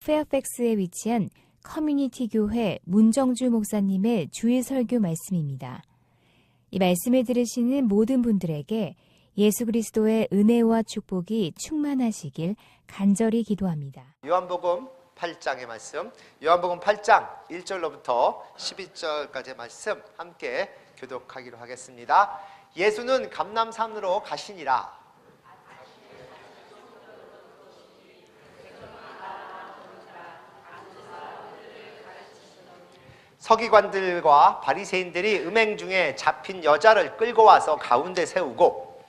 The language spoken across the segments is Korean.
페어팩스에 위치한 커뮤니티 교회 문정주 목사님의 주일 설교 말씀입니다. 이 말씀을 들으시는 모든 분들에게 예수 그리스도의 은혜와 축복이 충만하시길 간절히 기도합니다. 요한복음 8장의 말씀, 요한복음 8장 1절로부터 12절까지의 말씀 함께 교독하기로 하겠습니다. 예수는 감람산으로 가시니라. 서기관들과 바리새인들이 음행 중에 잡힌 여자를 끌고 와서 가운데 세우고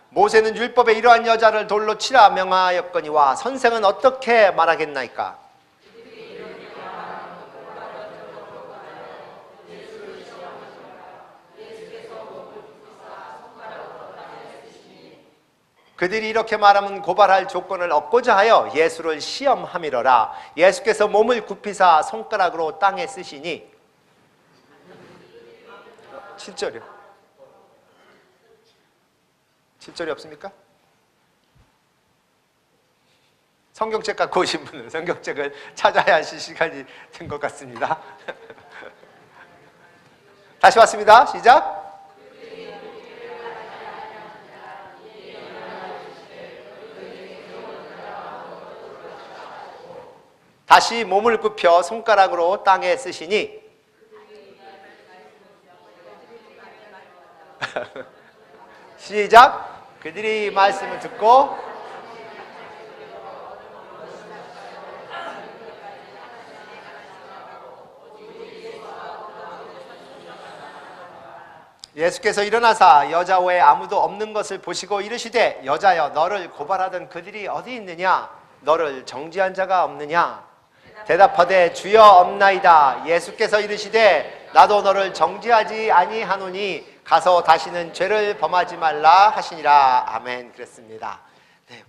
모세는 율법에 이러한 여자를 돌로 치라 명하였거니와 선생은 어떻게 말하겠나이까? 그들이 이렇게 말하면 고발할 조건을 얻고자 하여 예수를 시험함이러라. 예수께서 몸을 굽히사 손가락으로 땅에 쓰시니 7절이요. 7절이 없습니까? 성경책 갖고 오신 분은 성경책을 찾아야 하실 시간이 된 것 같습니다. 다시 왔습니다. 시작. 다시 몸을 굽혀 손가락으로 땅에 쓰시니 시작. 그들이 말씀을 듣고 예수께서 일어나사 여자 외에 아무도 없는 것을 보시고 이르시되 여자여 너를 고발하던 그들이 어디 있느냐? 너를 정죄한 자가 없느냐? 대답하되 주여 없나이다. 예수께서 이르시되 나도 너를 정죄하지 아니하노니 가서 다시는 죄를 범하지 말라 하시니라. 아멘. 그랬습니다. 네.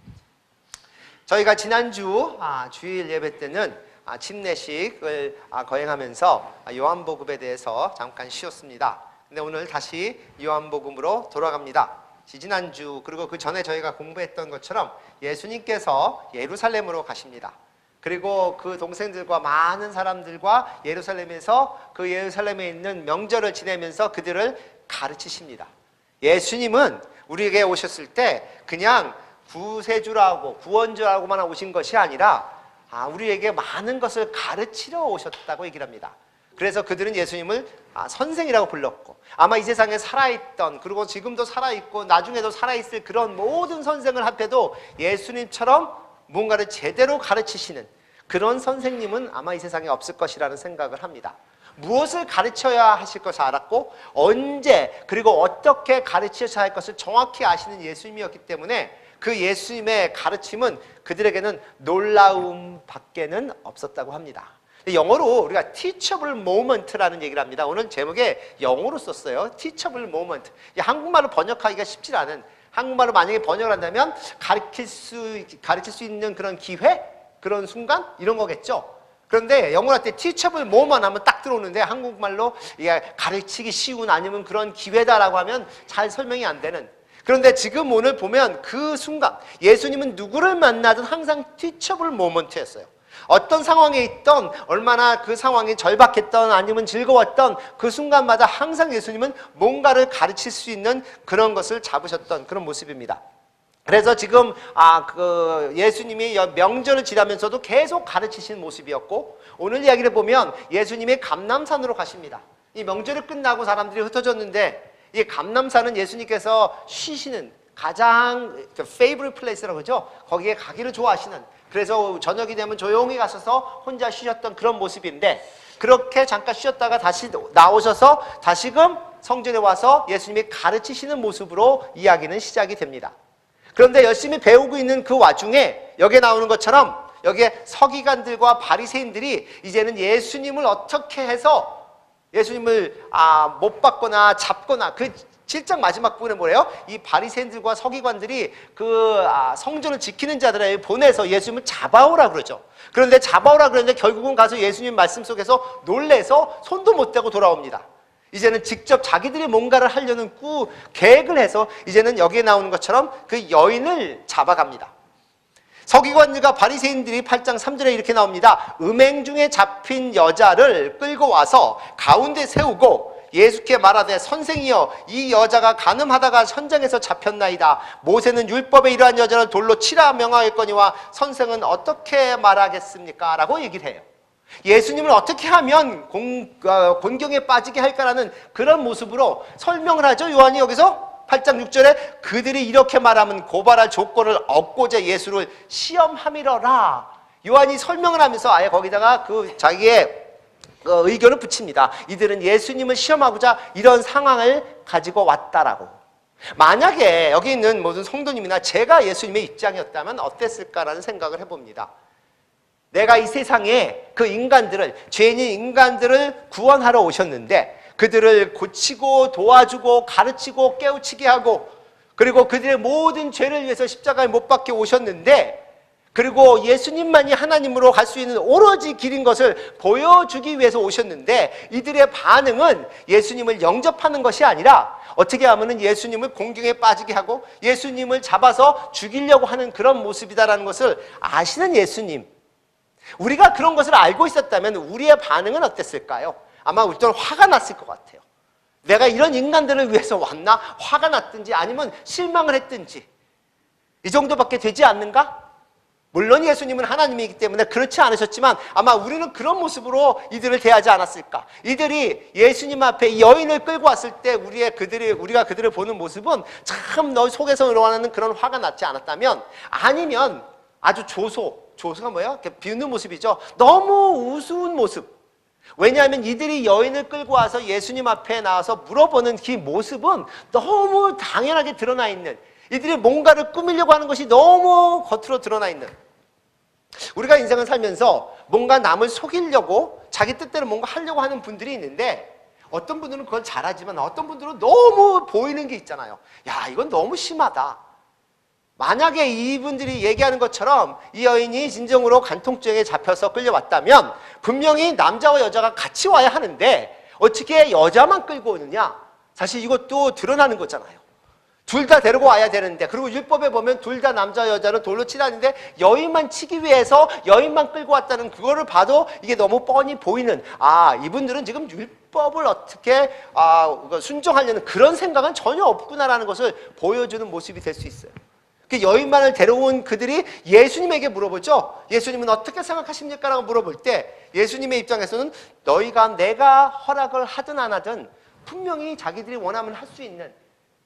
저희가 지난주 주일 예배 때는 침례식을 거행하면서 요한복음에 대해서 잠깐 쉬었습니다. 근데 오늘 다시 요한복음으로 돌아갑니다. 지난주 그리고 그 전에 저희가 공부했던 것처럼 예수님께서 예루살렘으로 가십니다. 그리고 그 동생들과 많은 사람들과 예루살렘에서 그 예루살렘에 있는 명절을 지내면서 그들을 가르치십니다. 예수님은 우리에게 오셨을 때 그냥 구세주라고 구원주라고만 오신 것이 아니라 우리에게 많은 것을 가르치러 오셨다고 얘기를 합니다. 그래서 그들은 예수님을 선생이라고 불렀고 아마 이 세상에 살아있던 그리고 지금도 살아있고 나중에도 살아있을 그런 모든 선생을 합해도 예수님처럼 뭔가를 제대로 가르치시는 그런 선생님은 아마 이 세상에 없을 것이라는 생각을 합니다. 무엇을 가르쳐야 하실 것을 알았고 언제 그리고 어떻게 가르치셔야 할 것을 정확히 아시는 예수님이었기 때문에 그 예수님의 가르침은 그들에게는 놀라움 밖에는 없었다고 합니다. 영어로 우리가 teachable moment라는 얘기를 합니다. 오늘 제목에 영어로 썼어요. teachable moment. 한국말로 번역하기가 쉽지 않은 한국말로 만약에 번역을 한다면 가르칠 수 있는 그런 기회? 그런 순간? 이런 거겠죠. 그런데 영어로 할 때 teachable moment 하면 딱 들어오는데 한국말로 가르치기 쉬운 아니면 그런 기회다라고 하면 잘 설명이 안 되는. 그런데 지금 오늘 보면 그 순간 예수님은 누구를 만나든 항상 teachable moment였어요. 어떤 상황에 있던 얼마나 그 상황이 절박했던 아니면 즐거웠던 그 순간마다 항상 예수님은 뭔가를 가르칠 수 있는 그런 것을 잡으셨던 그런 모습입니다. 그래서 지금 예수님이 명절을 지나면서도 계속 가르치시는 모습이었고 오늘 이야기를 보면 예수님이 감람산으로 가십니다. 이 명절이 끝나고 사람들이 흩어졌는데 이 감람산은 예수님께서 쉬시는 가장 favorite place라고 하죠. 거기에 가기를 좋아하시는 그래서 저녁이 되면 조용히 가셔서 혼자 쉬셨던 그런 모습인데 그렇게 잠깐 쉬었다가 다시 나오셔서 다시금 성전에 와서 예수님이 가르치시는 모습으로 이야기는 시작이 됩니다. 그런데 열심히 배우고 있는 그 와중에 여기에 나오는 것처럼 여기에 서기관들과 바리새인들이 이제는 예수님을 어떻게 해서 예수님을 못 받거나 잡거나 그 7장 마지막 부분에 뭐래요? 이 바리새인들과 서기관들이 그 성전을 지키는 자들을 보내서 예수님을 잡아오라 그러죠. 그런데 잡아오라 그러는데 결국은 가서 예수님 말씀 속에서 놀래서 손도 못 대고 돌아옵니다. 이제는 직접 자기들이 뭔가를 하려는 계획을 해서 이제는 여기에 나오는 것처럼 그 여인을 잡아갑니다. 서기관들과 바리새인들이 8장 3절에 이렇게 나옵니다. 음행 중에 잡힌 여자를 끌고 와서 가운데 세우고 예수께 말하되 선생이여 이 여자가 간음하다가 현장에서 잡혔나이다. 모세는 율법에 이러한 여자를 돌로 치라 명하였거니와 선생은 어떻게 말하겠습니까? 라고 얘기를 해요. 예수님을 어떻게 하면 곤경에 빠지게 할까라는 그런 모습으로 설명을 하죠. 요한이 여기서 8장 6절에 그들이 이렇게 말하면 고발할 조건을 얻고자 예수를 시험함이러라. 요한이 설명을 하면서 아예 거기다가 자기의 의견을 붙입니다. 이들은 예수님을 시험하고자 이런 상황을 가지고 왔다라고. 만약에 여기 있는 모든 성도님이나 제가 예수님의 입장이었다면 어땠을까라는 생각을 해봅니다. 내가 이 세상에 그 인간들을, 죄인인 인간들을 구원하러 오셨는데 그들을 고치고 도와주고 가르치고 깨우치게 하고 그리고 그들의 모든 죄를 위해서 십자가에 못 박혀 오셨는데 그리고 예수님만이 하나님으로 갈 수 있는 오로지 길인 것을 보여주기 위해서 오셨는데 이들의 반응은 예수님을 영접하는 것이 아니라 어떻게 하면 예수님을 공경에 빠지게 하고 예수님을 잡아서 죽이려고 하는 그런 모습이다라는 것을 아시는 예수님, 우리가 그런 것을 알고 있었다면 우리의 반응은 어땠을까요? 아마 우리는 화가 났을 것 같아요. 내가 이런 인간들을 위해서 왔나? 화가 났든지 아니면 실망을 했든지 이 정도밖에 되지 않는가? 물론 예수님은 하나님이기 때문에 그렇지 않으셨지만 아마 우리는 그런 모습으로 이들을 대하지 않았을까? 이들이 예수님 앞에 이 여인을 끌고 왔을 때 우리가 그들을 보는 모습은 참 너 속에서 일어나는 그런 화가 났지 않았다면 아니면 아주 조소가 뭐야? 이렇게 비웃는 모습이죠. 너무 우스운 모습. 왜냐하면 이들이 여인을 끌고 와서 예수님 앞에 나와서 물어보는 그 모습은 너무 당연하게 드러나 있는, 이들이 뭔가를 꾸미려고 하는 것이 너무 겉으로 드러나 있는, 우리가 인생을 살면서 뭔가 남을 속이려고 자기 뜻대로 뭔가 하려고 하는 분들이 있는데 어떤 분들은 그걸 잘하지만 어떤 분들은 너무 보이는 게 있잖아요. 야, 이건 너무 심하다. 만약에 이분들이 얘기하는 것처럼 이 여인이 진정으로 간통죄에 잡혀서 끌려왔다면 분명히 남자와 여자가 같이 와야 하는데 어떻게 여자만 끌고 오느냐? 사실 이것도 드러나는 거잖아요. 둘 다 데리고 와야 되는데, 그리고 율법에 보면 둘 다 남자 여자를 돌로 치라는데 여인만 치기 위해서 여인만 끌고 왔다는 그거를 봐도 이게 너무 뻔히 보이는, 이분들은 지금 율법을 어떻게 순종하려는 그런 생각은 전혀 없구나라는 것을 보여주는 모습이 될 수 있어요. 여인만을 데려온 그들이 예수님에게 물어보죠. 예수님은 어떻게 생각하십니까? 라고 물어볼 때 예수님의 입장에서는 너희가 내가 허락을 하든 안 하든 분명히 자기들이 원하면 할 수 있는,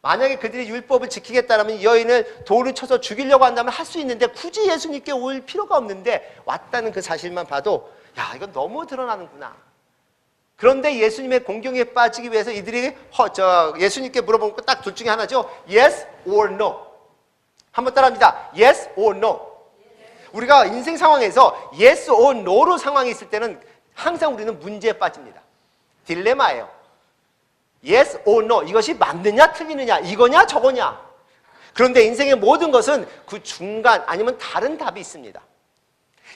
만약에 그들이 율법을 지키겠다면 이 여인을 돌을 쳐서 죽이려고 한다면 할 수 있는데 굳이 예수님께 올 필요가 없는데 왔다는 그 사실만 봐도 야, 이건 너무 드러나는구나. 그런데 예수님의 공경에 빠지기 위해서 이들이 예수님께 물어보는 거 딱 둘 중에 하나죠. Yes or no. 한번 따라합니다. Yes or no. 우리가 인생 상황에서 yes or no로 상황이 있을 때는 항상 우리는 문제에 빠집니다. 딜레마예요. Yes or no. 이것이 맞느냐 틀리느냐, 이거냐 저거냐. 그런데 인생의 모든 것은 그 중간 아니면 다른 답이 있습니다.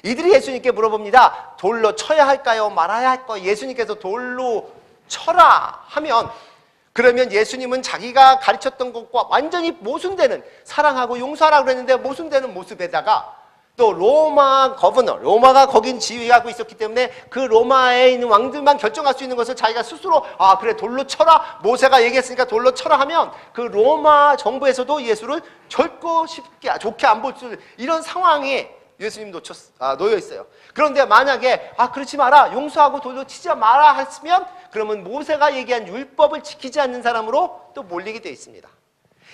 이들이 예수님께 물어봅니다. 돌로 쳐야 할까요? 말아야 할까요? 예수님께서 돌로 쳐라 하면, 그러면 예수님은 자기가 가르쳤던 것과 완전히 모순되는, 사랑하고 용서하라고 그랬는데 모순되는 모습에다가 또 로마가 거긴 지휘하고 있었기 때문에 그 로마에 있는 왕들만 결정할 수 있는 것을 자기가 스스로 그래 돌로 쳐라, 모세가 얘기했으니까 돌로 쳐라 하면 그 로마 정부에서도 예수를 결코 좋게 안 볼 수, 이런 상황에 예수님 놓여 있어요. 그런데 만약에 그렇지 마라, 용서하고 돌로 치지 마라 했으면 그러면 모세가 얘기한 율법을 지키지 않는 사람으로 또 몰리게 되어 있습니다.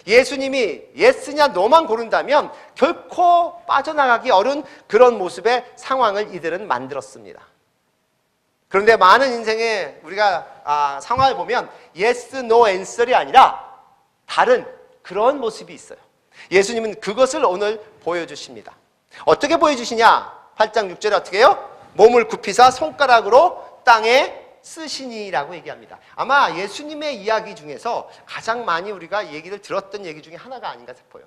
예수님이 예스냐 노만 고른다면 결코 빠져나가기 어려운 그런 모습의 상황을 이들은 만들었습니다. 그런데 많은 인생에 우리가 상황을 보면 yes, no answer이 아니라 다른 그런 모습이 있어요. 예수님은 그것을 오늘 보여주십니다. 어떻게 보여주시냐? 8장 6절에 어떻게 해요? 몸을 굽히사 손가락으로 땅에 쓰시니라고 얘기합니다. 아마 예수님의 이야기 중에서 가장 많이 우리가 얘기를 들었던 얘기 중에 하나가 아닌가 싶어요.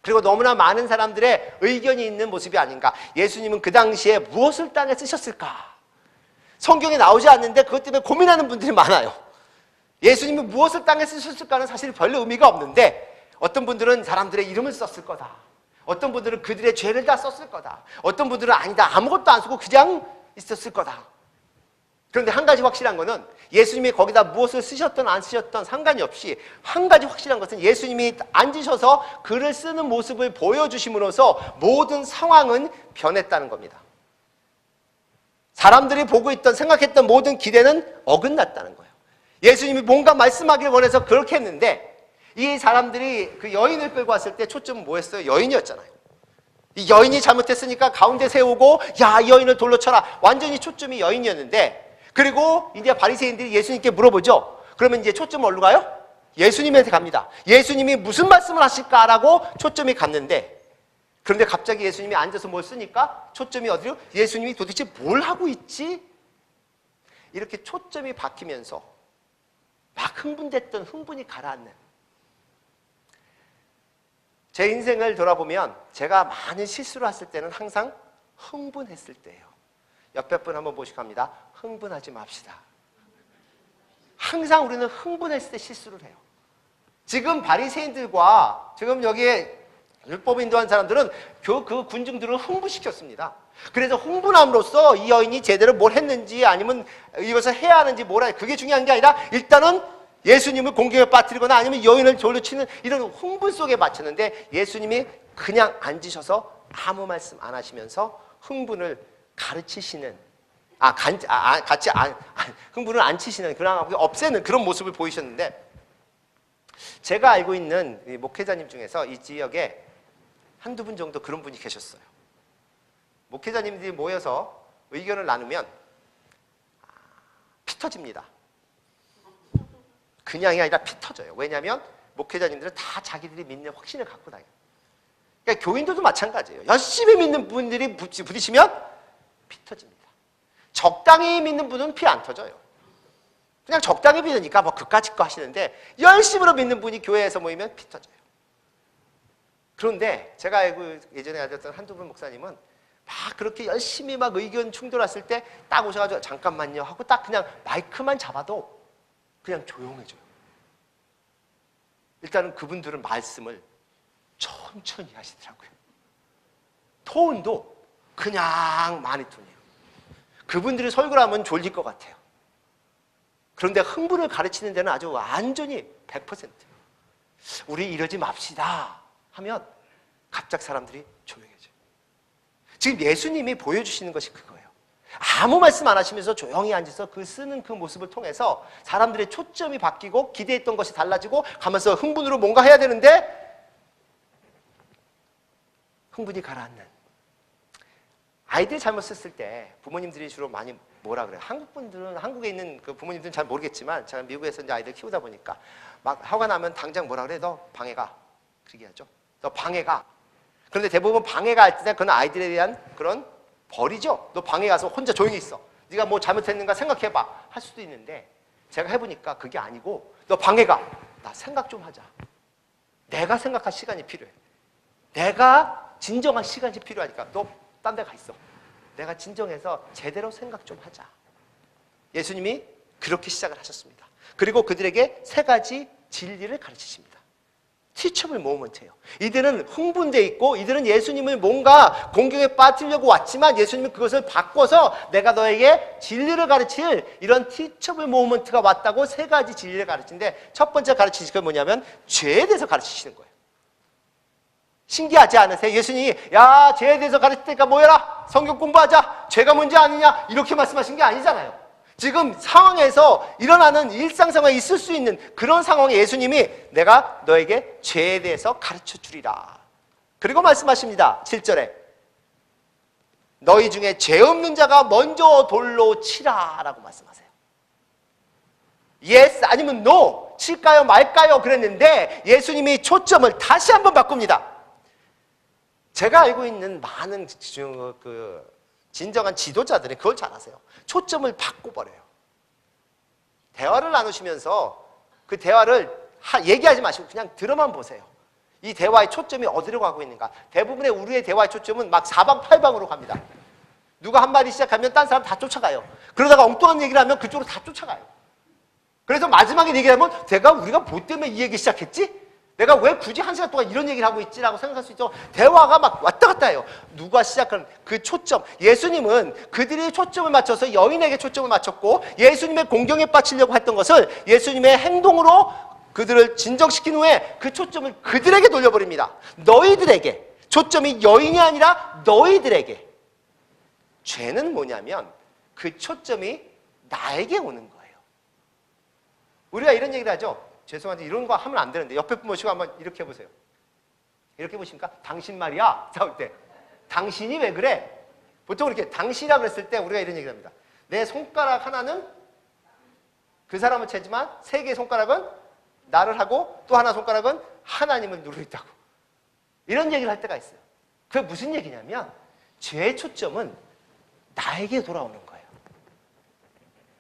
그리고 너무나 많은 사람들의 의견이 있는 모습이 아닌가. 예수님은 그 당시에 무엇을 땅에 쓰셨을까? 성경에 나오지 않는데 그것 때문에 고민하는 분들이 많아요. 예수님이 무엇을 땅에 쓰셨을까는 사실 별로 의미가 없는데 어떤 분들은 사람들의 이름을 썼을 거다. 어떤 분들은 그들의 죄를 다 썼을 거다. 어떤 분들은 아니다. 아무것도 안 쓰고 그냥 있었을 거다. 그런데 한 가지 확실한 거는 예수님이 거기다 무엇을 쓰셨든 안 쓰셨든 상관이 없이 한 가지 확실한 것은 예수님이 앉으셔서 글을 쓰는 모습을 보여주심으로써 모든 상황은 변했다는 겁니다. 사람들이 보고 있던 생각했던 모든 기대는 어긋났다는 거예요. 예수님이 뭔가 말씀하기를 원해서 그렇게 했는데 이 사람들이 그 여인을 끌고 왔을 때 초점은 뭐였어요? 여인이었잖아요. 이 여인이 잘못했으니까 가운데 세우고 야, 이 여인을 돌로 쳐라. 완전히 초점이 여인이었는데 그리고 이제 바리새인들이 예수님께 물어보죠. 그러면 이제 초점은 어디로 가요? 예수님한테 갑니다. 예수님이 무슨 말씀을 하실까라고 초점이 갔는데 그런데 갑자기 예수님이 앉아서 뭘 쓰니까 초점이 어디로? 예수님이 도대체 뭘 하고 있지? 이렇게 초점이 바뀌면서 막 흥분됐던 흥분이 가라앉는 제 인생을 돌아보면 제가 많은 실수를 했을 때는 항상 흥분했을 때예요. 옆에 분 한번 보시고 합니다. 흥분하지 맙시다. 항상 우리는 흥분했을 때 실수를 해요. 지금 바리새인들과 지금 여기에 율법을 인도한 사람들은 그 군중들을 흥분시켰습니다. 그래서 흥분함으로써 이 여인이 제대로 뭘 했는지 아니면 이것을 해야 하는지 뭐라 그게 중요한 게 아니라 일단은 예수님을 공경에 빠뜨리거나 아니면 여인을 돌려 치는 이런 흥분 속에 맞췄는데 예수님이 그냥 앉으셔서 아무 말씀 안 하시면서 흥분을 가르치시는 흥분을 안 치시는 그런 없애는 그런 모습을 보이셨는데 제가 알고 있는 목회자님 중에서 이 지역에 한두 분 정도 그런 분이 계셨어요. 목회자님들이 모여서 의견을 나누면 피 터집니다. 그냥이 아니라 피 터져요. 왜냐하면 목회자님들은 다 자기들이 믿는 확신을 갖고 다녀요. 그러니까 교인들도 마찬가지예요. 열심히 믿는 분들이 부딪히면 피 터집니다. 적당히 믿는 분은 피 안 터져요. 그냥 적당히 믿으니까 뭐 그까짓 거 하시는데 열심으로 믿는 분이 교회에서 모이면 피 터져요. 그런데 제가 알고 예전에 알았던 한두 분 목사님은 막 그렇게 열심히 막 의견 충돌했을 때 딱 오셔가지고 잠깐만요 하고 딱 그냥 마이크만 잡아도 그냥 조용해져요. 일단은 그분들은 말씀을 천천히 하시더라고요. 톤도 그냥 많이 톤이에요. 그분들이 설교를 하면 졸릴 것 같아요. 그런데 흥분을 가르치는 데는 아주 완전히 100%. 우리 이러지 맙시다 하면 갑자기 사람들이 조용해져요. 지금 예수님이 보여주시는 것이 그거예요. 아무 말씀 안 하시면서 조용히 앉아서 그 쓰는 그 모습을 통해서 사람들의 초점이 바뀌고 기대했던 것이 달라지고 가면서 흥분으로 뭔가 해야 되는데 흥분이 가라앉는. 아이들 잘못 썼을 때 부모님들이 주로 많이 뭐라 그래요? 한국에 있는 그 부모님들은 잘 모르겠지만 제가 미국에서 이제 아이들 키우다 보니까 막 화가 나면 당장 뭐라 그래? 너 방해 가. 그렇게 하죠. 너 방해 가. 그런데 대부분 방해가 할 때 그건 아이들에 대한 그런 벌이죠. 너 방해 가서 혼자 조용히 있어. 네가 뭐 잘못했는가 생각해봐. 할 수도 있는데 제가 해보니까 그게 아니고 너 방해 가. 나 생각 좀 하자. 내가 생각할 시간이 필요해. 내가 진정한 시간이 필요하니까 너 딴 데 가 있어. 내가 진정해서 제대로 생각 좀 하자. 예수님이 그렇게 시작을 하셨습니다. 그리고 그들에게 세 가지 진리를 가르치십니다. 티처블 모먼트예요. 이들은 흥분돼 있고 이들은 예수님을 뭔가 공경에 빠뜨리려고 왔지만 예수님은 그것을 바꿔서 내가 너에게 진리를 가르칠 이런 티처블 모먼트가 왔다고 세 가지 진리를 가르치는데 첫 번째 가르치실 건 뭐냐면 죄에 대해서 가르치시는 거예요. 신기하지 않으세요? 예수님이 야 죄에 대해서 가르칠 테니까 모여라. 성경 공부하자. 죄가 문제 아니냐. 이렇게 말씀하신 게 아니잖아요. 지금 상황에서 일어나는 일상생활에 있을 수 있는 그런 상황에 예수님이 내가 너에게 죄에 대해서 가르쳐 주리라. 그리고 말씀하십니다. 7절에 너희 중에 죄 없는 자가 먼저 돌로 치라 라고 말씀하세요. Yes 아니면 No 칠까요 말까요 그랬는데 예수님이 초점을 다시 한번 바꿉니다. 제가 알고 있는 많은 진정한 지도자들이 그걸 잘 아세요. 초점을 바꿔버려요. 대화를 나누시면서 그 대화를 얘기하지 마시고 그냥 들어만 보세요. 이 대화의 초점이 어디로 가고 있는가. 대부분의 우리의 대화의 초점은 막 사방팔방으로 갑니다. 누가 한 마디 시작하면 딴 사람 다 쫓아가요. 그러다가 엉뚱한 얘기를 하면 그쪽으로 다 쫓아가요. 그래서 마지막에 얘기하면 우리가 뭐 때문에 이 얘기 시작했지? 내가 왜 굳이 1시간 동안 이런 얘기를 하고 있지라고 생각할 수 있죠. 대화가 막 왔다 갔다 해요. 누가 시작하는 그 초점. 예수님은 그들이 초점을 맞춰서 여인에게 초점을 맞췄고 예수님의 공경에 빠치려고 했던 것을 예수님의 행동으로 그들을 진정시킨 후에 그 초점을 그들에게 돌려버립니다. 너희들에게. 초점이 여인이 아니라 너희들에게. 죄는 뭐냐면 그 초점이 나에게 오는 거예요. 우리가 이런 얘기를 하죠. 죄송한데 이런 거 하면 안 되는데 옆에 분 모시고 한번 이렇게 해보세요. 이렇게 보십니까? 당신 말이야. 싸울 때. 당신이 왜 그래? 보통 이렇게 당신이라 그랬을 때 우리가 이런 얘기를 합니다. 내 손가락 하나는 그 사람을 채지만 세 개의 손가락은 나를 하고 또 하나 손가락은 하나님을 누르고 있다고. 이런 얘기를 할 때가 있어요. 그게 무슨 얘기냐면 죄의 초점은 나에게 돌아오는 거예요.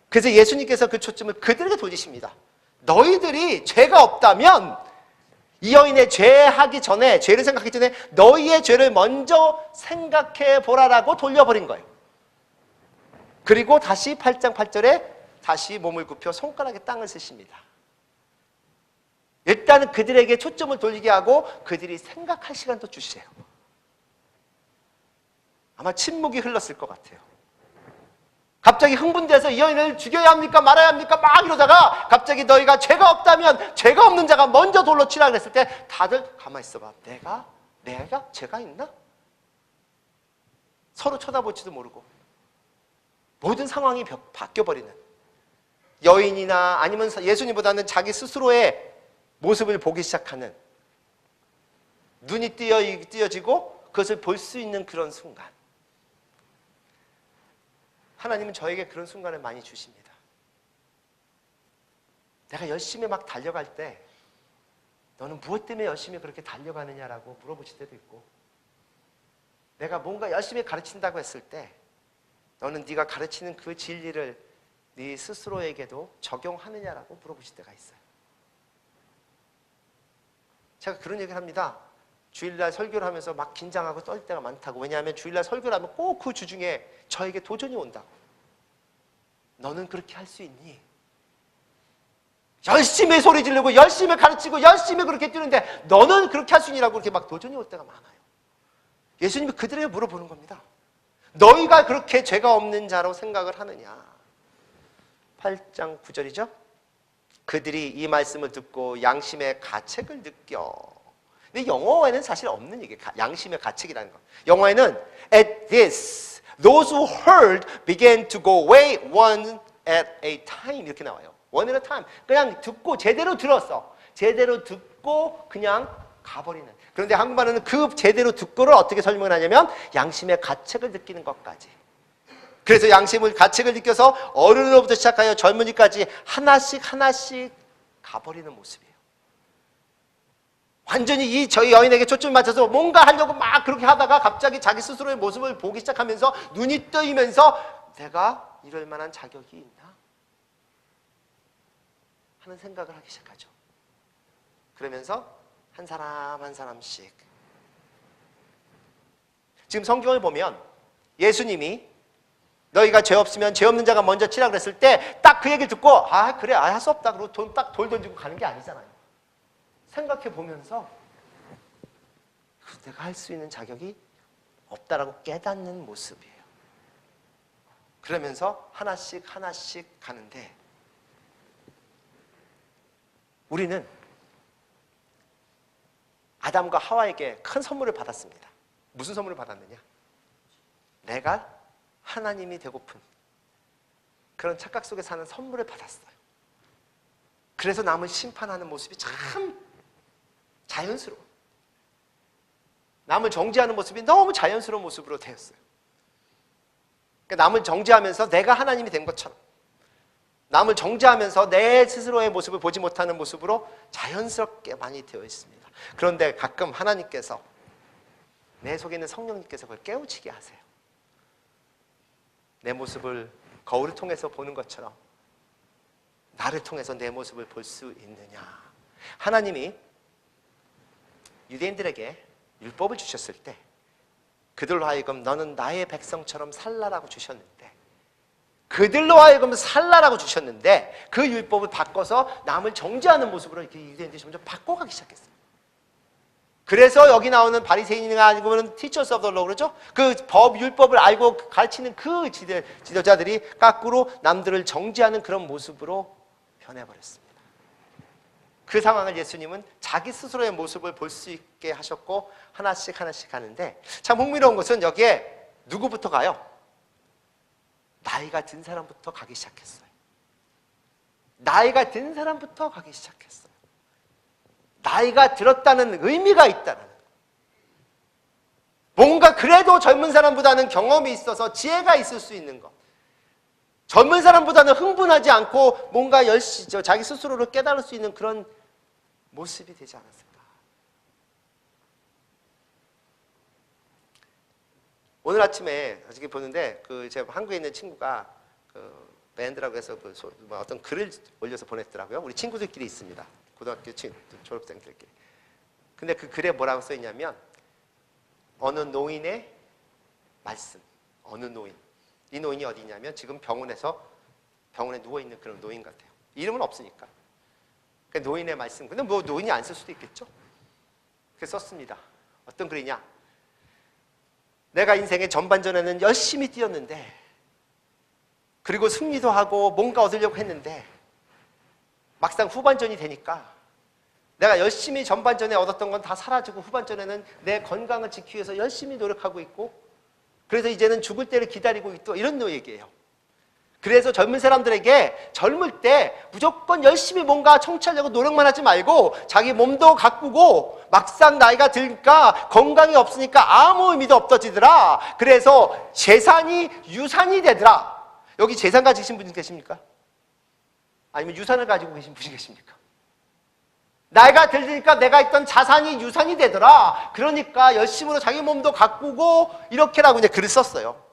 그래서 예수님께서 그 초점을 그들에게 돌리십니다. 너희들이 죄가 없다면 이 여인의 죄하기 전에, 죄를 생각하기 전에 너희의 죄를 먼저 생각해 보라라고 돌려버린 거예요. 그리고 다시 8장 8절에 다시 몸을 굽혀 손가락에 땅을 쓰십니다. 일단은 그들에게 초점을 돌리게 하고 그들이 생각할 시간도 주세요. 아마 침묵이 흘렀을 것 같아요. 갑자기 흥분돼서 이 여인을 죽여야 합니까 말아야 합니까 막 이러다가 갑자기 너희가 죄가 없다면 죄가 없는 자가 먼저 돌로 치라 그랬을 때 다들 가만히 있어봐. 내가 죄가 있나? 서로 쳐다보지도 모르고 모든 상황이 바뀌어버리는 여인이나 아니면 예수님보다는 자기 스스로의 모습을 보기 시작하는 눈이 띄어지고 그것을 볼 수 있는 그런 순간. 하나님은 저에게 그런 순간을 많이 주십니다. 내가 열심히 막 달려갈 때 너는 무엇 때문에 열심히 그렇게 달려가느냐라고 물어보실 때도 있고 내가 뭔가 열심히 가르친다고 했을 때 너는 네가 가르치는 그 진리를 네 스스로에게도 적용하느냐라고 물어보실 때가 있어요. 제가 그런 얘기를 합니다. 주일날 설교를 하면서 막 긴장하고 떨 때가 많다고. 왜냐하면 주일날 설교를 하면 꼭 그 주중에 저에게 도전이 온다고. 너는 그렇게 할 수 있니? 열심히 소리 지르고 열심히 가르치고 열심히 그렇게 뛰는데 너는 그렇게 할 수 있니라고 그렇게 막 도전이 올 때가 많아요. 예수님이 그들에게 물어보는 겁니다. 너희가 그렇게 죄가 없는 자로 생각을 하느냐? 8장 9절이죠. 그들이 이 말씀을 듣고 양심의 가책을 느껴. 근데 영어에는 사실 없는 얘기예요. 양심의 가책이라는 거. 영어에는 at this, those who heard began to go away one at a time 이렇게 나와요. one at a time. 그냥 듣고 제대로 들었어. 제대로 듣고 그냥 가버리는. 그런데 한국말은 그 제대로 듣고를 어떻게 설명을 하냐면 양심의 가책을 느끼는 것까지. 그래서 양심의 가책을 느껴서 어른으로부터 시작하여 젊은이까지 하나씩 가버리는 모습이에요. 완전히 저희 여인에게 초점을 맞춰서 뭔가 하려고 막 그렇게 하다가 갑자기 자기 스스로의 모습을 보기 시작하면서 눈이 뜨이면서 내가 이럴 만한 자격이 있나? 하는 생각을 하기 시작하죠. 그러면서 한 사람 한 사람씩. 지금 성경을 보면 예수님이 너희가 죄 없으면 죄 없는 자가 먼저 치라 그랬을 때 딱 그 얘기를 듣고 그래 할 수 없다 그러고 딱 돌 던지고 가는 게 아니잖아요. 생각해 보면서 내가 할 수 있는 자격이 없다라고 깨닫는 모습이에요. 그러면서 하나씩 가는데 우리는 아담과 하와에게 큰 선물을 받았습니다. 무슨 선물을 받았느냐? 내가 하나님이 되고픈 그런 착각 속에 사는 선물을 받았어요. 그래서 남을 심판하는 모습이 참 자연스러워. 남을 정죄하는 모습이 너무 자연스러운 모습으로 되었어요. 그러니까 남을 정죄하면서 내가 하나님이 된 것처럼 남을 정죄하면서 내 스스로의 모습을 보지 못하는 모습으로 자연스럽게 많이 되어 있습니다. 그런데 가끔 하나님께서 내 속에 있는 성령님께서 그걸 깨우치게 하세요. 내 모습을 거울을 통해서 보는 것처럼 나를 통해서 내 모습을 볼 수 있느냐. 하나님이 유대인들에게 율법을 주셨을 때 그들로 하여금 너는 나의 백성처럼 살라라고 주셨는데 그들로 하여금 살라라고 주셨는데 그 율법을 바꿔서 남을 정죄하는 모습으로 이렇게 유대인들이 점점 바꿔가기 시작했어요. 그래서 여기 나오는 바리새인이나 아니면 teachers of the law 그러죠? 그 율법을 알고 가르치는 그 지도자들이 거꾸로 남들을 정죄하는 그런 모습으로 변해버렸습니다. 그 상황을 예수님은 자기 스스로의 모습을 볼 수 있게 하셨고 하나씩 하나씩 하는데 참 흥미로운 것은 여기에 누구부터 가요? 나이가 든 사람부터 가기 시작했어요. 나이가 든 사람부터 가기 시작했어요. 나이가 들었다는 의미가 있다는, 뭔가 그래도 젊은 사람보다는 경험이 있어서 지혜가 있을 수 있는 것, 젊은 사람보다는 흥분하지 않고 뭔가 자기 스스로를 깨달을 수 있는 그런 모습이 되지 않았을까. 오늘 아침에 어저께 보는데 제가 한국에 있는 친구가 밴드라고 해서 어떤 글을 올려서 보냈더라고요. 우리 친구들끼리 있습니다. 고등학교 졸업생들끼리. 근데 그 글에 뭐라고 써 있냐면 어느 노인의 말씀. 어느 노인. 이 노인이 어디 있냐면 지금 병원에 누워있는 그런 노인 같아요. 이름은 없으니까. 노인의 말씀. 근데 뭐 노인이 안 쓸 수도 있겠죠? 그래서 썼습니다. 어떤 글이냐? 내가 인생의 전반전에는 열심히 뛰었는데, 그리고 승리도 하고 뭔가 얻으려고 했는데 막상 후반전이 되니까 내가 열심히 전반전에 얻었던 건 다 사라지고 후반전에는 내 건강을 지키기 위해서 열심히 노력하고 있고, 그래서 이제는 죽을 때를 기다리고 있다, 이런 얘기예요. 그래서 젊은 사람들에게 젊을 때 무조건 열심히 뭔가 청취하려고 노력만 하지 말고 자기 몸도 가꾸고 막상 나이가 들니까 건강이 없으니까 아무 의미도 없어지더라. 그래서 재산이 유산이 되더라. 여기 재산 가지신 분 계십니까? 아니면 유산을 가지고 계신 분이 계십니까? 나이가 들으니까 내가 있던 자산이 유산이 되더라. 그러니까 열심으로 자기 몸도 가꾸고 이렇게라고 이제 글을 썼어요.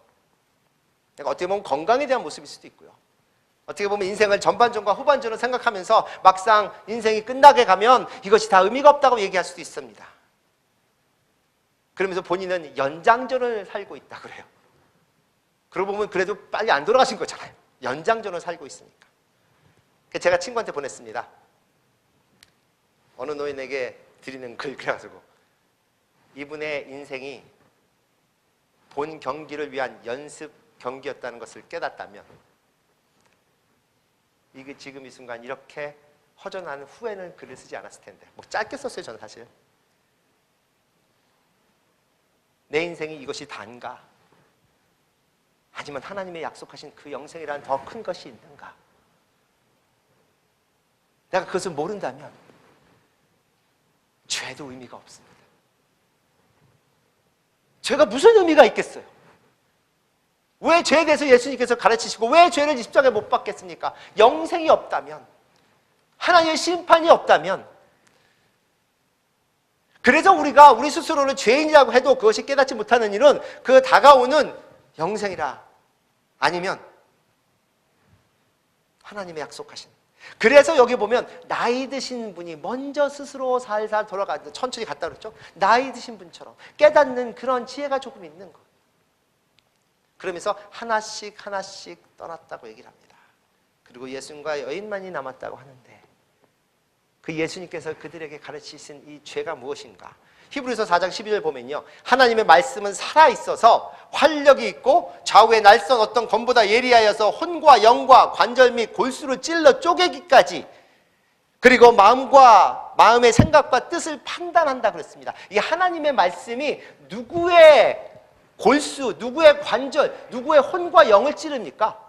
그러니까 어떻게 보면 건강에 대한 모습일 수도 있고요. 어떻게 보면 인생을 전반전과 후반전을 생각하면서 막상 인생이 끝나게 가면 이것이 다 의미가 없다고 얘기할 수도 있습니다. 그러면서 본인은 연장전을 살고 있다 그래요. 그러고 보면 그래도 빨리 안 돌아가신 거잖아요. 연장전을 살고 있으니까. 제가 친구한테 보냈습니다. 어느 노인에게 드리는 글, 그래가지고 이분의 인생이 본 경기를 위한 연습 경기였다는 것을 깨닫다면 이게 지금 이 순간 이렇게 허전한 후에는 글을 쓰지 않았을 텐데. 뭐 짧게 썼어요, 저는 사실. 내 인생이 이것이 단가? 아니면 하나님의 약속하신 그 영생이란 더 큰 것이 있는가? 내가 그것을 모른다면 죄도 의미가 없습니다. 죄가 무슨 의미가 있겠어요? 왜 죄에 대해서 예수님께서 가르치시고 왜 죄를 십자가에 못 박겠습니까? 영생이 없다면, 하나님의 심판이 없다면, 그래서 우리가 우리 스스로를 죄인이라고 해도 그것이 깨닫지 못하는 일은 그 다가오는 영생이라, 아니면 하나님의 약속하신. 그래서 여기 보면 나이 드신 분이 먼저 스스로 살살 돌아가, 천천히 갔다 그랬죠? 나이 드신 분처럼 깨닫는 그런 지혜가 조금 있는 것. 그러면서 하나씩 하나씩 떠났다고 얘기를 합니다. 그리고 예수님과 여인만이 남았다고 하는데 그 예수님께서 그들에게 가르치신 이 죄가 무엇인가? 히브리서 4장 12절 보면요, 하나님의 말씀은 살아있어서 활력이 있고 좌우에 날선 어떤 검보다 예리하여서 혼과 영과 관절 및 골수를 찔러 쪼개기까지, 그리고 마음의 생각과 뜻을 판단한다 그랬습니다. 이 하나님의 말씀이 누구의 골수, 누구의 관절, 누구의 혼과 영을 찌릅니까?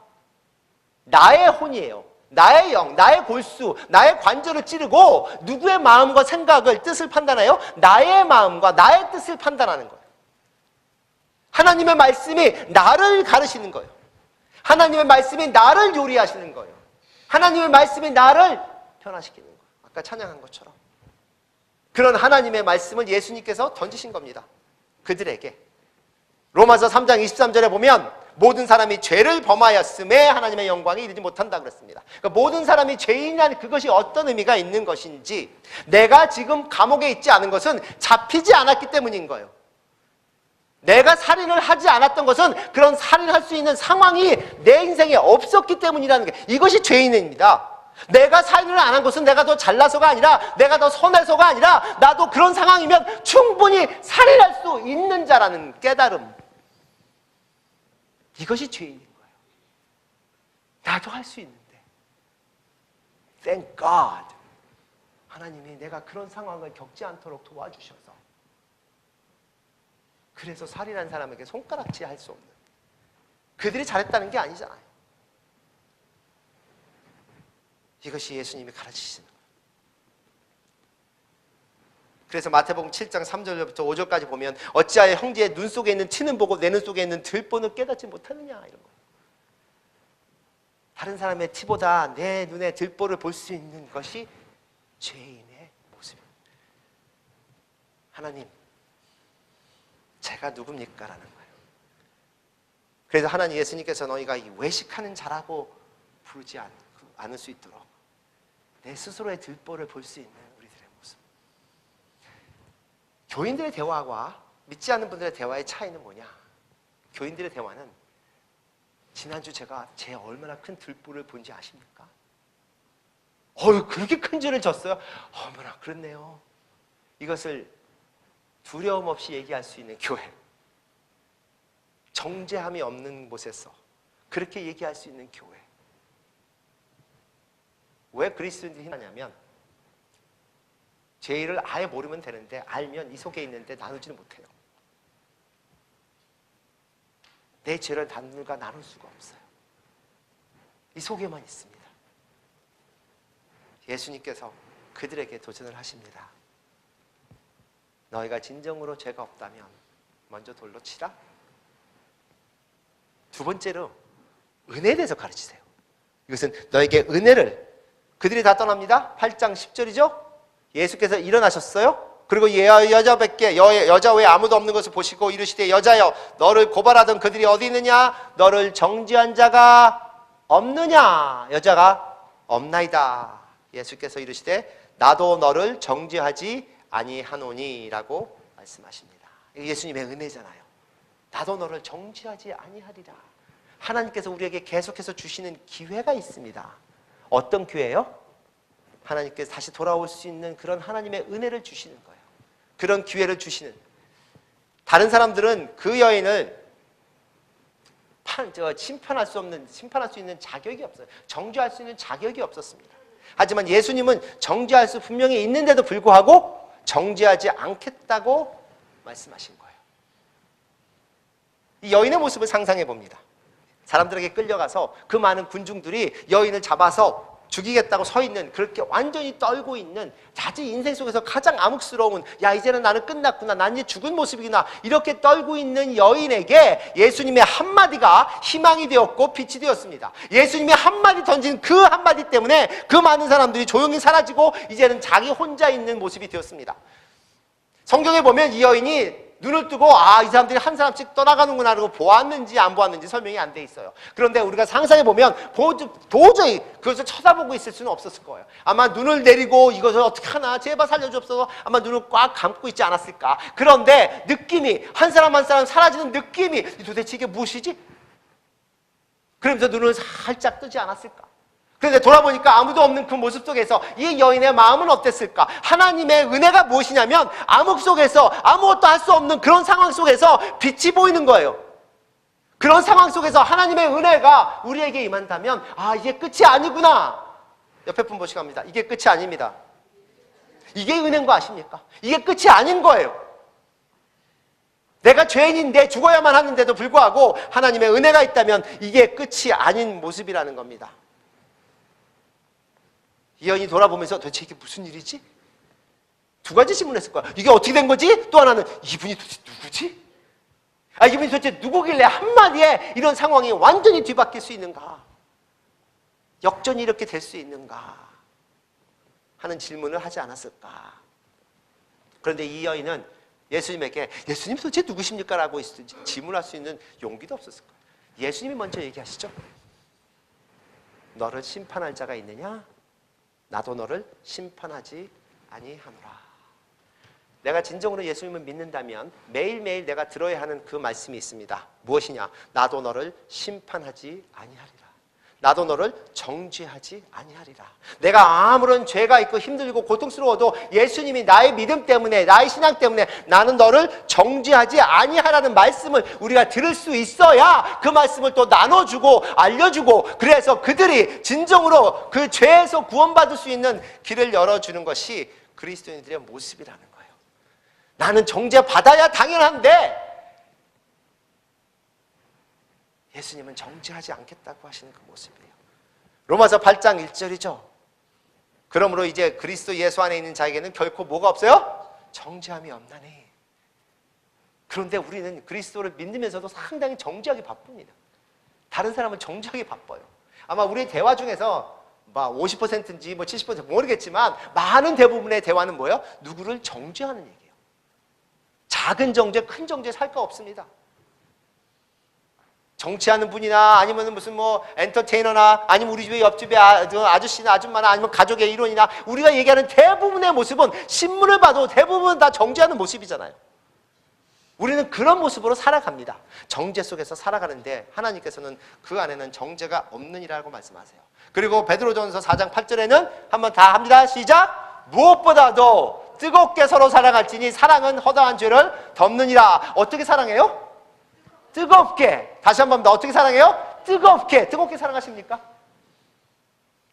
나의 혼이에요. 나의 영, 나의 골수, 나의 관절을 찌르고 누구의 마음과 생각을, 뜻을 판단해요? 나의 마음과 나의 뜻을 판단하는 거예요. 하나님의 말씀이 나를 가르치는 거예요. 하나님의 말씀이 나를 요리하시는 거예요. 하나님의 말씀이 나를 변화시키는 거예요. 아까 찬양한 것처럼. 그런 하나님의 말씀을 예수님께서 던지신 겁니다. 그들에게. 로마서 3장 23절에 보면 모든 사람이 죄를 범하였음에 하나님의 영광에 이르지 못한다 그랬습니다. 그러니까 모든 사람이 죄인이라는 그것이 어떤 의미가 있는 것인지, 내가 지금 감옥에 있지 않은 것은 잡히지 않았기 때문인 거예요. 내가 살인을 하지 않았던 것은 그런 살인할 수 있는 상황이 내 인생에 없었기 때문이라는 게, 이것이 죄인입니다. 내가 살인을 안 한 것은 내가 더 잘나서가 아니라, 내가 더 선해서가 아니라, 나도 그런 상황이면 충분히 살인할 수 있는 자라는 깨달음, 이것이 죄인인 거예요. 나도 할 수 있는데. Thank God. 하나님이 내가 그런 상황을 겪지 않도록 도와주셔서, 그래서 살인한 사람에게 손가락질 할 수 없는, 그들이 잘했다는 게 아니잖아요. 이것이 예수님이 가르치시는 거예요. 그래서 마태복음 7장 3절부터 5절까지 보면, 어찌하여 형제의 눈 속에 있는 티는 보고 내 눈 속에 있는 들보는 깨닫지 못하느냐, 이런 거예요. 다른 사람의 티보다 내 눈에 들보를 볼 수 있는 것이 죄인의 모습입니다. 하나님, 제가 누굽니까? 라는 거예요. 그래서 하나님, 예수님께서 너희가 이 외식하는 자라고 부르지 않을 수 있도록 내 스스로의 들보를 볼 수 있는 우리들의 모습. 교인들의 대화와 믿지 않는 분들의 대화의 차이는 뭐냐? 교인들의 대화는, 지난주 제가 제 얼마나 큰 들보를 본지 아십니까? 그렇게 큰 죄를 졌어요? 어머나, 그렇네요. 이것을 두려움 없이 얘기할 수 있는 교회, 정죄함이 없는 곳에서 그렇게 얘기할 수 있는 교회. 왜 그리스도인들이 힘나냐면, 죄를 아예 모르면 되는데, 알면 이 속에 있는데 나누지는 못해요. 내 죄를 남들과 나눌 수가 없어요. 이 속에만 있습니다. 예수님께서 그들에게 도전을 하십니다. 너희가 진정으로 죄가 없다면 먼저 돌로 치라. 두 번째로 은혜에 대해서 가르치세요. 이것은 너에게 은혜를, 그들이 다 떠납니다. 8장 10절이죠. 예수께서 일어나셨어요. 그리고 여자 외에 아무도 없는 것을 보시고 이르시되, 여자여, 너를 고발하던 그들이 어디 있느냐? 너를 정죄한 자가 없느냐? 여자가 없나이다. 예수께서 이르시되, 나도 너를 정죄하지 아니하노니 라고 말씀하십니다. 예수님의 은혜잖아요. 나도 너를 정죄하지 아니하리라. 하나님께서 우리에게 계속해서 주시는 기회가 있습니다. 어떤 기회예요? 하나님께서 다시 돌아올 수 있는 그런 하나님의 은혜를 주시는 거예요. 그런 기회를 주시는. 다른 사람들은 그 여인을 심판할 수 있는 자격이 없어요. 정죄할 수 있는 자격이 없었습니다. 하지만 예수님은 정죄할 수 분명히 있는데도 불구하고 정죄하지 않겠다고 말씀하신 거예요. 이 여인의 모습을 상상해 봅니다. 사람들에게 끌려가서 그 많은 군중들이 여인을 잡아서 죽이겠다고 서 있는, 그렇게 완전히 떨고 있는, 자기 인생 속에서 가장 암흑스러운, 야, 이제는 나는 끝났구나, 난 이제 죽은 모습이구나, 이렇게 떨고 있는 여인에게 예수님의 한마디가 희망이 되었고 빛이 되었습니다. 예수님의 한마디 던진 그 한마디 때문에 그 많은 사람들이 조용히 사라지고 이제는 자기 혼자 있는 모습이 되었습니다. 성경에 보면 이 여인이 눈을 뜨고, 이 사람들이 한 사람씩 떠나가는구나 하고 보았는지 안 보았는지 설명이 안 돼 있어요. 그런데 우리가 상상해 보면 도저히 그것을 쳐다보고 있을 수는 없었을 거예요. 아마 눈을 내리고 이것을 어떻게 하나, 제발 살려주옵소서, 아마 눈을 꽉 감고 있지 않았을까. 그런데 느낌이, 한 사람 한 사람 사라지는 느낌이, 도대체 이게 무엇이지? 그러면서 눈을 살짝 뜨지 않았을까. 그런데 돌아보니까 아무도 없는 그 모습 속에서 이 여인의 마음은 어땠을까? 하나님의 은혜가 무엇이냐면, 암흑 속에서 아무것도 할 수 없는 그런 상황 속에서 빛이 보이는 거예요. 그런 상황 속에서 하나님의 은혜가 우리에게 임한다면, 이게 끝이 아니구나. 옆에 분 보시고 합니다. 이게 끝이 아닙니다. 이게 은혜인 거 아십니까? 이게 끝이 아닌 거예요. 내가 죄인인데 죽어야만 하는데도 불구하고 하나님의 은혜가 있다면 이게 끝이 아닌 모습이라는 겁니다. 이 여인이 돌아보면서 도대체 이게 무슨 일이지? 두 가지 질문했을 거야. 이게 어떻게 된 거지? 또 하나는, 이분이 도대체 누구지? 이분이 도대체 누구길래 한마디에 이런 상황이 완전히 뒤바뀔 수 있는가? 역전이 이렇게 될 수 있는가? 하는 질문을 하지 않았을까? 그런데 이 여인은 예수님에게, 예수님 도대체 누구십니까? 라고 질문할 수 있는 용기도 없었을 거예요. 예수님이 먼저 얘기하시죠. 너를 심판할 자가 있느냐? 나도 너를 심판하지 아니하노라. 내가 진정으로 예수님을 믿는다면 매일매일 내가 들어야 하는 그 말씀이 있습니다. 무엇이냐? 나도 너를 심판하지 아니하리라. 나도 너를 정죄하지 아니하리라. 내가 아무런 죄가 있고 힘들고 고통스러워도 예수님이 나의 믿음 때문에, 나의 신앙 때문에 나는 너를 정죄하지 아니하라는 말씀을 우리가 들을 수 있어야 그 말씀을 또 나눠주고 알려주고, 그래서 그들이 진정으로 그 죄에서 구원받을 수 있는 길을 열어주는 것이 그리스도인들의 모습이라는 거예요. 나는 정죄받아야 당연한데 예수님은 정죄하지 않겠다고 하시는 그 모습이에요. 로마서 8장 1절이죠. 그러므로 이제 그리스도 예수 안에 있는 자에게는 결코 뭐가 없어요? 정죄함이 없나니. 그런데 우리는 그리스도를 믿으면서도 상당히 정죄하기 바쁩니다. 다른 사람은 정죄하기 바빠요. 아마 우리 대화 중에서 50%인지 70% 모르겠지만 많은 대부분의 대화는 뭐예요? 누구를 정죄하는 얘기예요. 작은 정죄, 큰 정죄 살 거 없습니다. 정치하는 분이나 아니면 무슨 엔터테이너나 아니면 우리 집에 옆집에 아저씨나 아줌마나 아니면 가족의 일원이나 우리가 얘기하는 대부분의 모습은 신문을 봐도 대부분 다 정죄하는 모습이잖아요. 우리는 그런 모습으로 살아갑니다. 정죄 속에서 살아가는데 하나님께서는 그 안에는 정죄가 없느니라고 말씀하세요. 그리고 베드로전서 4장 8절에는 한번 다 합니다. 시작! 무엇보다도 뜨겁게 서로 사랑할지니 사랑은 허다한 죄를 덮느니라. 어떻게 사랑해요? 뜨겁게. 다시 한 번 더 어떻게 사랑해요? 뜨겁게. 뜨겁게 사랑하십니까?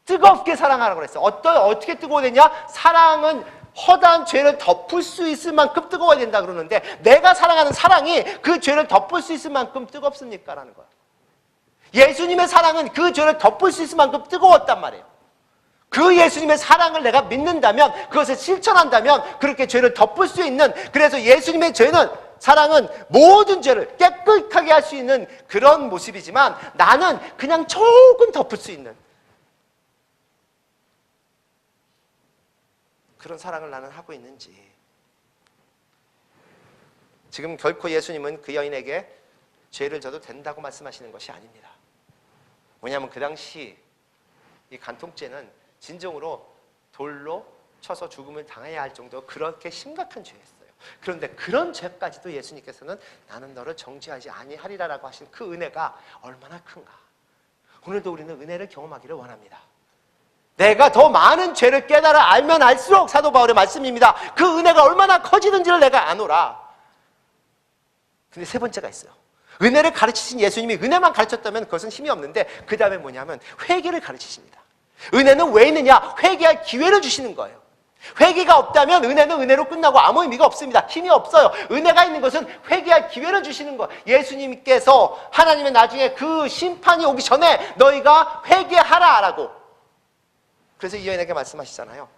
뜨겁게 사랑하라고 그랬어요. 어떻게 뜨거워야 사랑은 허다한 죄를 덮을 수 있을 만큼 뜨거워야 된다 그러는데 내가 사랑하는 사랑이 그 죄를 덮을 수 있을 만큼 뜨겁습니까? 라는 거야. 예수님의 사랑은 그 죄를 덮을 수 있을 만큼 뜨거웠단 말이에요. 그 예수님의 사랑을 내가 믿는다면, 그것을 실천한다면 그렇게 죄를 덮을 수 있는, 그래서 예수님의 사랑은 모든 죄를 깨끗하게 할 수 있는 그런 모습이지만 나는 그냥 조금 덮을 수 있는 그런 사랑을 나는 하고 있는지. 지금 결코 예수님은 그 여인에게 죄를 져도 된다고 말씀하시는 것이 아닙니다. 왜냐하면 그 당시 이 간통죄는 진정으로 돌로 쳐서 죽음을 당해야 할 정도 그렇게 심각한 죄였어요. 그런데 그런 죄까지도 예수님께서는 나는 너를 정죄하지 아니하리라라고 하신 그 은혜가 얼마나 큰가. 오늘도 우리는 은혜를 경험하기를 원합니다. 내가 더 많은 죄를 깨달아 알면 알수록, 사도 바울의 말씀입니다, 그 은혜가 얼마나 커지는지를 내가 아노라. 근데 세 번째가 있어요. 은혜를 가르치신 예수님이 은혜만 가르쳤다면 그것은 힘이 없는데 그 다음에 뭐냐면 회개를 가르치십니다. 은혜는 왜 있느냐? 회개할 기회를 주시는 거예요. 회개가 없다면 은혜는 은혜로 끝나고 아무 의미가 없습니다. 힘이 없어요. 은혜가 있는 것은 회개할 기회를 주시는 거예요. 예수님께서 하나님의 나중에 그 심판이 오기 전에 너희가 회개하라라고. 그래서 이 여인에게 말씀하시잖아요.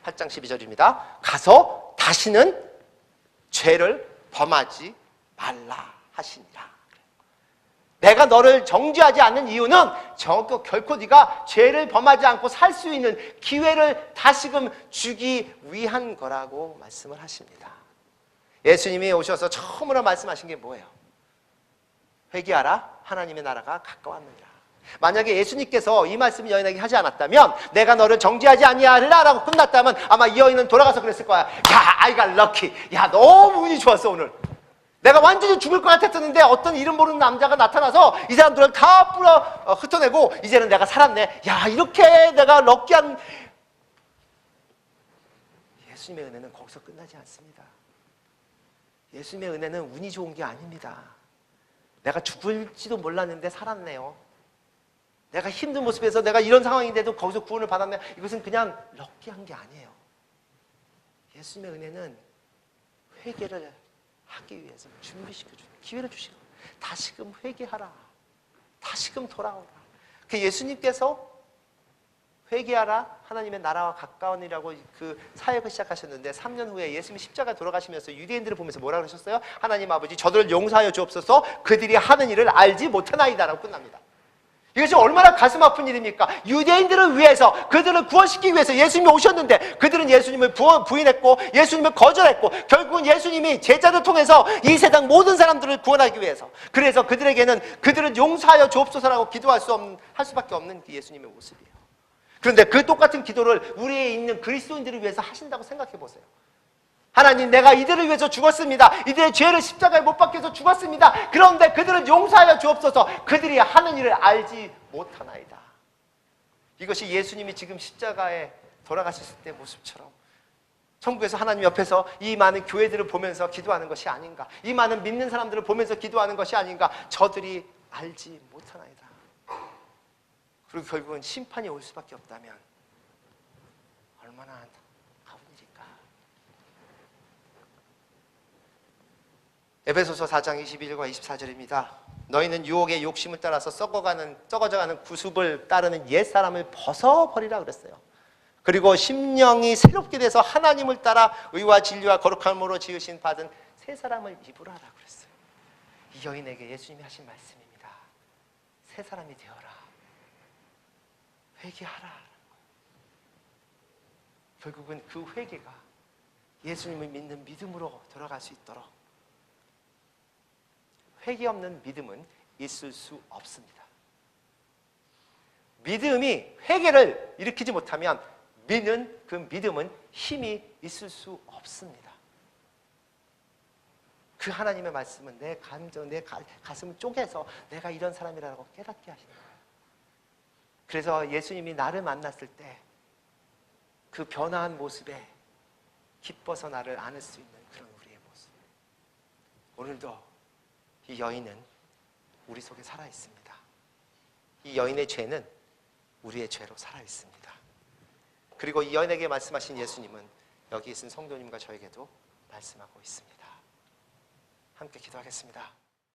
8장 12절입니다. 가서 다시는 죄를 범하지 말라 하시니라. 내가 너를 정죄하지 않는 이유는 결코 네가 죄를 범하지 않고 살 수 있는 기회를 다시금 주기 위한 거라고 말씀을 하십니다. 예수님이 오셔서 처음으로 말씀하신 게 뭐예요? 회개하라, 하나님의 나라가 가까웠느니라. 만약에 예수님께서 이 말씀을 여인에게 하지 않았다면, 내가 너를 정죄하지 아니하리라 라고 끝났다면 아마 이 여인은 돌아가서 그랬을 거야. 야, I got lucky. 야, 너무 운이 좋았어 오늘. 내가 완전히 죽을 것 같았었는데 어떤 이름 모르는 남자가 나타나서 이 사람들을 다 흩어내고 이제는 내가 살았네. 야, 이렇게 내가 럭키한. 예수님의 은혜는 거기서 끝나지 않습니다. 예수님의 은혜는 운이 좋은 게 아닙니다. 내가 죽을지도 몰랐는데 살았네요. 내가 힘든 모습에서 내가 이런 상황인데도 거기서 구원을 받았네. 이것은 그냥 럭키한 게 아니에요. 예수님의 은혜는 회개를 하기 위해서 준비시켜주는 기회를 주시고, 다시금 회개하라, 다시금 돌아오라. 그 예수님께서 회개하라, 하나님의 나라와 가까우니라고 그 사역을 시작하셨는데 3년 후에 예수님이 십자가에 돌아가시면서 유대인들을 보면서 뭐라 그러셨어요? 하나님 아버지, 저들을 용서하여 주옵소서, 그들이 하는 일을 알지 못하나이다라고 끝납니다. 이것이 얼마나 가슴 아픈 일입니까? 유대인들을 위해서, 그들을 구원시키기 위해서 예수님이 오셨는데 그들은 예수님을 부인했고 예수님을 거절했고 결국은 예수님이 제자를 통해서 이 세상 모든 사람들을 구원하기 위해서, 그래서 그들은 용서하여 주옵소서라고 할 수밖에 없는 예수님의 모습이에요. 그런데 그 똑같은 기도를 우리에 있는 그리스도인들을 위해서 하신다고 생각해 보세요. 하나님, 내가 이들을 위해서 죽었습니다. 이들의 죄를 십자가에 못 박게 해서 죽었습니다. 그런데 그들을 용서하여 주옵소서. 그들이 하는 일을 알지 못하나이다. 이것이 예수님이 지금 십자가에 돌아가셨을 때 모습처럼 천국에서 하나님 옆에서 이 많은 교회들을 보면서 기도하는 것이 아닌가, 이 많은 믿는 사람들을 보면서 기도하는 것이 아닌가. 저들이 알지 못하나이다. 그리고 결국은 심판이 올 수밖에 없다면 얼마나 가운 일일까. 에베소서 4장 21절과 24절입니다. 너희는 유혹의 욕심을 따라서 썩어져가는 구습을 따르는 옛사람을 벗어버리라 그랬어요. 그리고 심령이 새롭게 돼서 하나님을 따라 의와 진리와 거룩함으로 지으신 받은 새 사람을 입으라라 그랬어요. 이 여인에게 예수님이 하신 말씀입니다. 새 사람이 되어라. 회개하라. 결국은 그 회개가 예수님을 믿는 믿음으로 돌아갈 수 있도록, 회개 없는 믿음은 있을 수 없습니다. 믿음이 회개를 일으키지 못하면 믿는 그 믿음은 힘이 있을 수 없습니다. 그 하나님의 말씀은 내 감정, 내 가슴을 쪼개서 내가 이런 사람이라고 깨닫게 하시는 거예요. 그래서 예수님이 나를 만났을 때 그 변화한 모습에 기뻐서 나를 안을 수 있는 그런 우리의 모습. 오늘도 이 여인은 우리 속에 살아 있습니다. 이 여인의 죄는 우리의 죄로 살아 있습니다. 그리고 이 여인에게 말씀하신 예수님은 여기 있는 성도님과 저에게도 말씀하고 있습니다. 함께 기도하겠습니다.